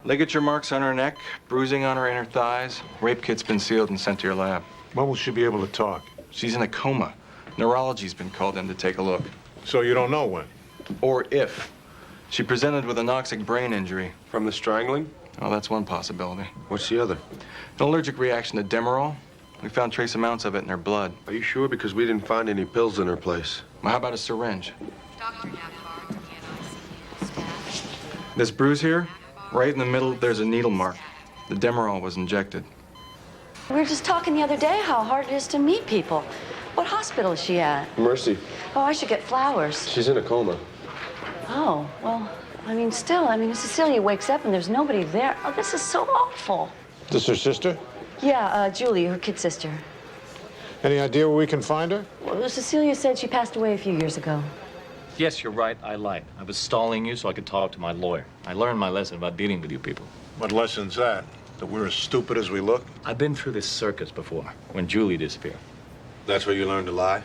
Ligature marks on her neck, bruising on her inner thighs. Rape kit's been sealed and sent to your lab. When will she be able to talk? She's in a coma. Neurology's been called in to take a look. So you don't know when? Or if. She presented with a anoxic brain injury. From the strangling? Oh, that's one possibility. What's the other? An allergic reaction to Demerol. We found trace amounts of it in her blood. Are you sure? Because we didn't find any pills in her place. Well, how about a syringe? Dr. Navarro, the staff. This bruise here, right in the middle, there's a needle mark. The Demerol was injected. We were just talking the other day how hard it is to meet people. What hospital is she at? Mercy. Oh, I should get flowers. She's in a coma. Oh, well, if Cecilia wakes up and there's nobody there, oh, this is so awful. Is this her sister? Yeah, Julie, her kid sister. Any idea where we can find her? Well, Cecilia said she passed away a few years ago. Yes, you're right. I lied. I was stalling you so I could talk to my lawyer. I learned my lesson about dealing with you people. What lesson's that? That we're as stupid as we look? I've been through this circus before, when Julie disappeared. That's where you learned to lie?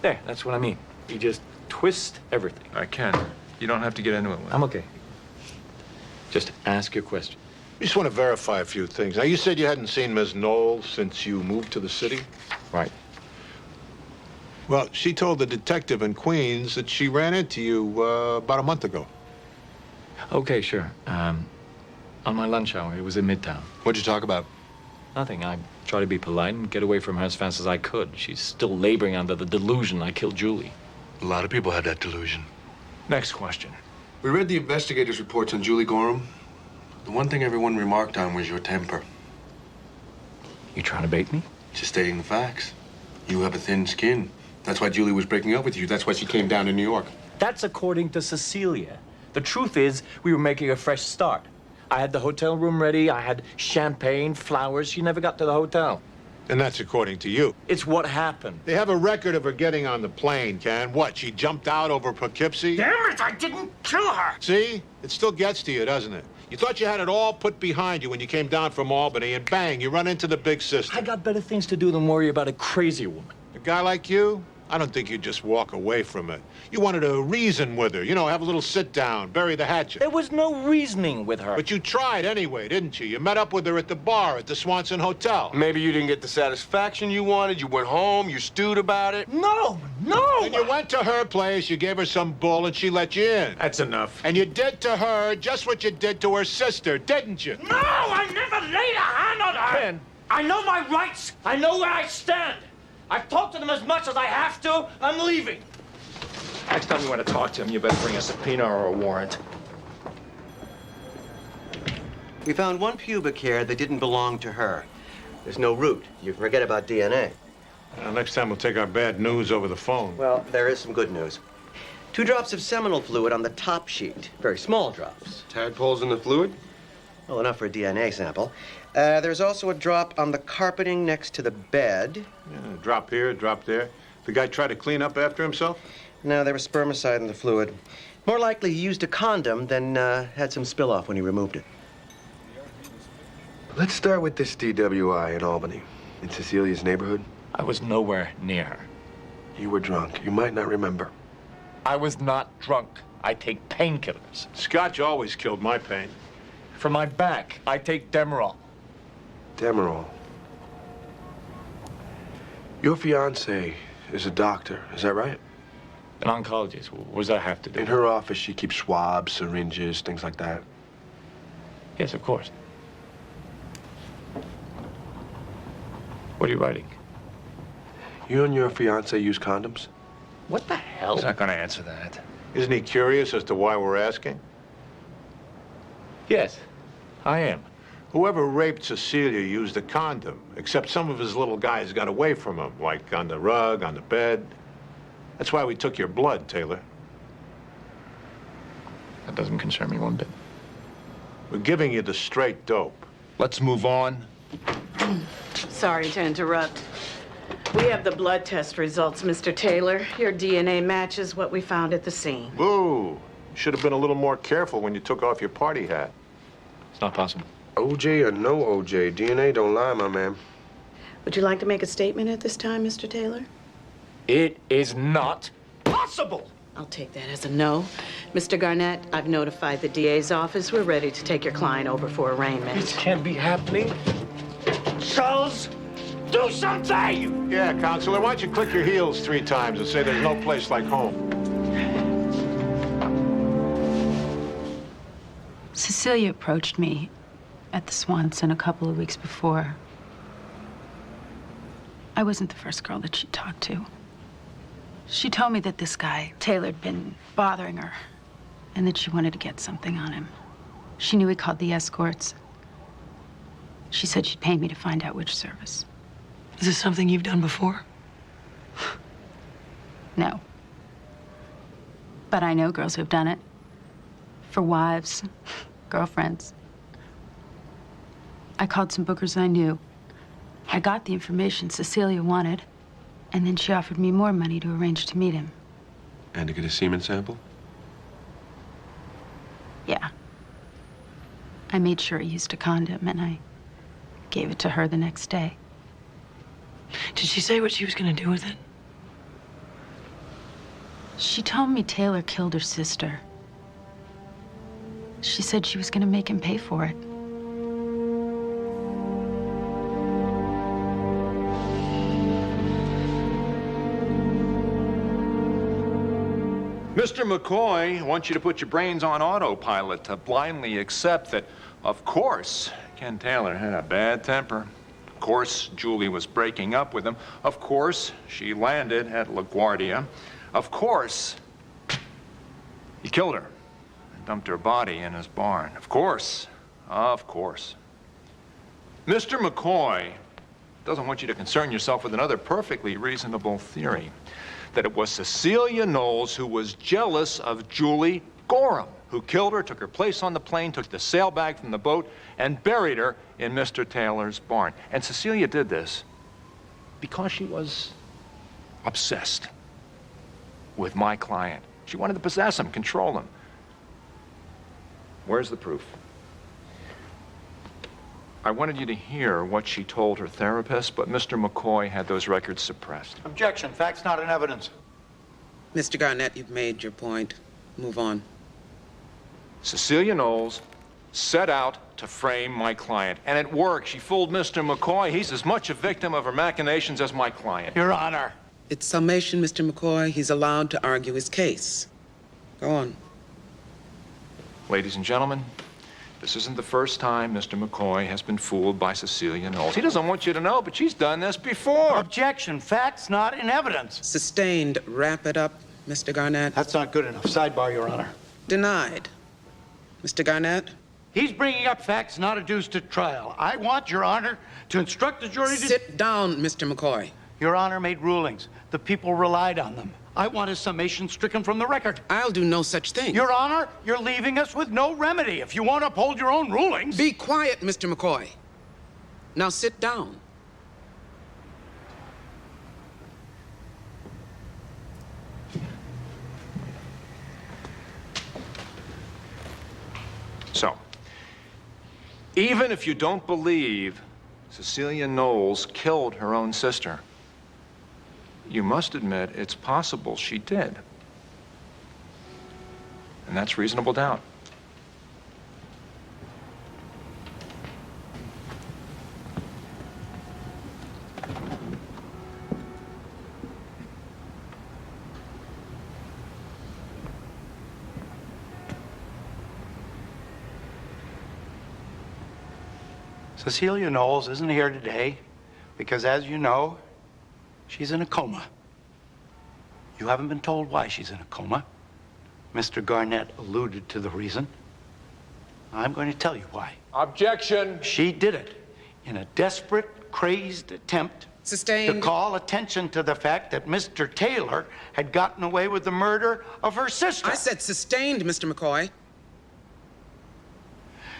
There, that's what I mean. You just twist everything. I can. You don't have to get into it. I'm okay. Just ask your question. We just want to verify a few things. Now, you said you hadn't seen Ms. Knoll since you moved to the city? Right. Well, she told the detective in Queens that she ran into you about a month ago. Okay, sure. On my lunch hour, it was in Midtown. What'd you talk about? Nothing. I tried to be polite and get away from her as fast as I could. She's still laboring under the delusion I killed Julie. A lot of people had that delusion. Next question. We read the investigators' reports on Julie Gorham. The one thing everyone remarked on was your temper. You trying to bait me? Just stating the facts. You have a thin skin. That's why Julie was breaking up with you. That's why she came down to New York. That's according to Cecilia. The truth is, we were making a fresh start. I had the hotel room ready. I had champagne, flowers. She never got to the hotel. And that's according to you. It's what happened. They have a record of her getting on the plane, Ken. What, she jumped out over Poughkeepsie? Damn it, I didn't kill her! See? It still gets to you, doesn't it? You thought you had it all put behind you when you came down from Albany, and bang, you run into the big sister. I got better things to do than worry about a crazy woman. A guy like you, I don't think you'd just walk away from it. You wanted to reason with her, you know, have a little sit down, bury the hatchet. There was no reasoning with her. But you tried anyway, didn't you? You met up with her at the bar at the Swanson Hotel. Maybe you didn't get the satisfaction you wanted. You went home, you stewed about it. No! And you went to her place, you gave her some bull, and she let you in. That's enough. And you did to her just what you did to her sister, didn't you? No! I never laid a hand on her! Ken. I know my rights. I know where I stand. I've talked to them as much as I have to. I'm leaving. Next time you want to talk to him, you better bring a subpoena or a warrant. We found one pubic hair that didn't belong to her. There's no root. You can forget about DNA. Next time we'll take our bad news over the phone. Well, there is some good news. 2 drops of seminal fluid on the top sheet. Very small drops. Tadpoles in the fluid? Well, enough for a DNA sample. There's also a drop on the carpeting next to the bed. Yeah, drop here, drop there. The guy tried to clean up after himself? No, there was spermicide in the fluid. More likely he used a condom than had some spill off when he removed it. Let's start with this DWI in Albany, in Cecilia's neighborhood. I was nowhere near her. You were drunk. You might not remember. I was not drunk. I take painkillers. Scotch always killed my pain. For my back, I take Demerol. Demerol. Your fiancée is a doctor, is that right? An oncologist. What does that have to do? In her office, she keeps swabs, syringes, things like that. Yes, of course. What are you writing? You and your fiancé use condoms? What the hell? He's not going to answer that. Isn't he curious as to why we're asking? Yes, I am. Whoever raped Cecilia used a condom, except some of his little guys got away from him, like on the rug, on the bed. That's why we took your blood, Taylor. That doesn't concern me one bit. We're giving you the straight dope. Let's move on. Sorry to interrupt. We have the blood test results, Mr. Taylor. Your DNA matches what we found at the scene. Boo! You should have been a little more careful when you took off your party hat. It's not possible. OJ or no OJ, DNA don't lie, my man. Would you like to make a statement at this time, Mr. Taylor? It is not possible. I'll take that as a no. Mr. Garnett, I've notified the DA's office. We're ready to take your client over for arraignment. This can't be happening. Charles, do something! Yeah, Counselor, why don't you click your heels 3 times and say there's no place like home? Cecilia approached me at the Swanson a couple of weeks before. I wasn't the first girl that she talked to. She told me that this guy, Taylor, had been bothering her and that she wanted to get something on him. She knew he called the escorts. She said she'd pay me to find out which service. Is this something you've done before? No. But I know girls who've done it. For wives, girlfriends. I called some bookers I knew. I got the information Cecilia wanted, and then she offered me more money to arrange to meet him. And to get a semen sample? Yeah. I made sure he used a condom, and I gave it to her the next day. Did she say what she was going to do with it? She told me Taylor killed her sister. She said she was going to make him pay for it. Mr. McCoy wants you to put your brains on autopilot to blindly accept that, of course, Ken Taylor had a bad temper. Of course, Julie was breaking up with him. Of course, she landed at LaGuardia. Of course, he killed her and dumped her body in his barn. Of course. Of course. Mr. McCoy doesn't want you to concern yourself with another perfectly reasonable theory, that it was Cecilia Knowles who was jealous of Julie Gorham, who killed her, took her place on the plane, took the sailbag from the boat, and buried her in Mr. Taylor's barn. And Cecilia did this because she was obsessed with my client. She wanted to possess him, control him. Where's the proof? I wanted you to hear what she told her therapist, but Mr. McCoy had those records suppressed. Objection. Facts not in evidence. Mr. Garnett, you've made your point. Move on. Cecilia Knowles set out to frame my client, and it worked. She fooled Mr. McCoy. He's as much a victim of her machinations as my client. Your Honor. It's summation, Mr. McCoy. He's allowed to argue his case. Go on. Ladies and gentlemen, this isn't the first time Mr. McCoy has been fooled by Cecilia Knowles. He doesn't want you to know, but she's done this before. Objection. Facts not in evidence. Sustained. Wrap it up, Mr. Garnett. That's not good enough. Sidebar, Your Honor. Denied. Mr. Garnett? He's bringing up facts not adduced at trial. I want, Your Honor, to instruct the jury to... Sit down, Mr. McCoy. Your Honor made rulings. The people relied on them. I want his summation stricken from the record. I'll do no such thing. Your Honor, you're leaving us with no remedy. If you won't uphold your own rulings... Be quiet, Mr. McCoy. Now sit down. So, even if you don't believe Cecilia Knowles killed her own sister, you must admit it's possible she did. And that's reasonable doubt. Cecilia Knowles isn't here today because, as you know, she's in a coma. You haven't been told why she's in a coma. Mr. Garnett alluded to the reason. I'm going to tell you why. Objection. She did it in a desperate, crazed attempt Sustained. to call attention to the fact that Mr. Taylor had gotten away with the murder of her sister. I said sustained, Mr. McCoy.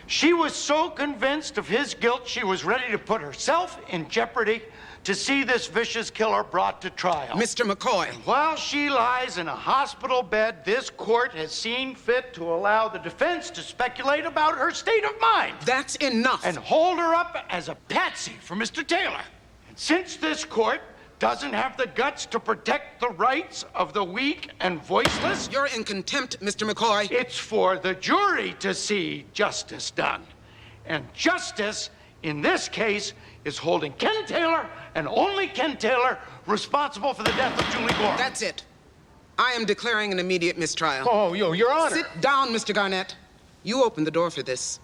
She was so convinced of his guilt, she was ready to put herself in jeopardy to see this vicious killer brought to trial. Mr. McCoy. While she lies in a hospital bed, this court has seen fit to allow the defense to speculate about her state of mind. That's enough. And hold her up as a patsy for Mr. Taylor. And since this court doesn't have the guts to protect the rights of the weak and voiceless? You're in contempt, Mr. McCoy. It's for the jury to see justice done. And justice, in this case, is holding Ken Taylor, and only Ken Taylor, responsible for the death of Julie Gore. That's it. I am declaring an immediate mistrial. Oh, Your Honor. Sit down, Mr. Garnett. You opened the door for this.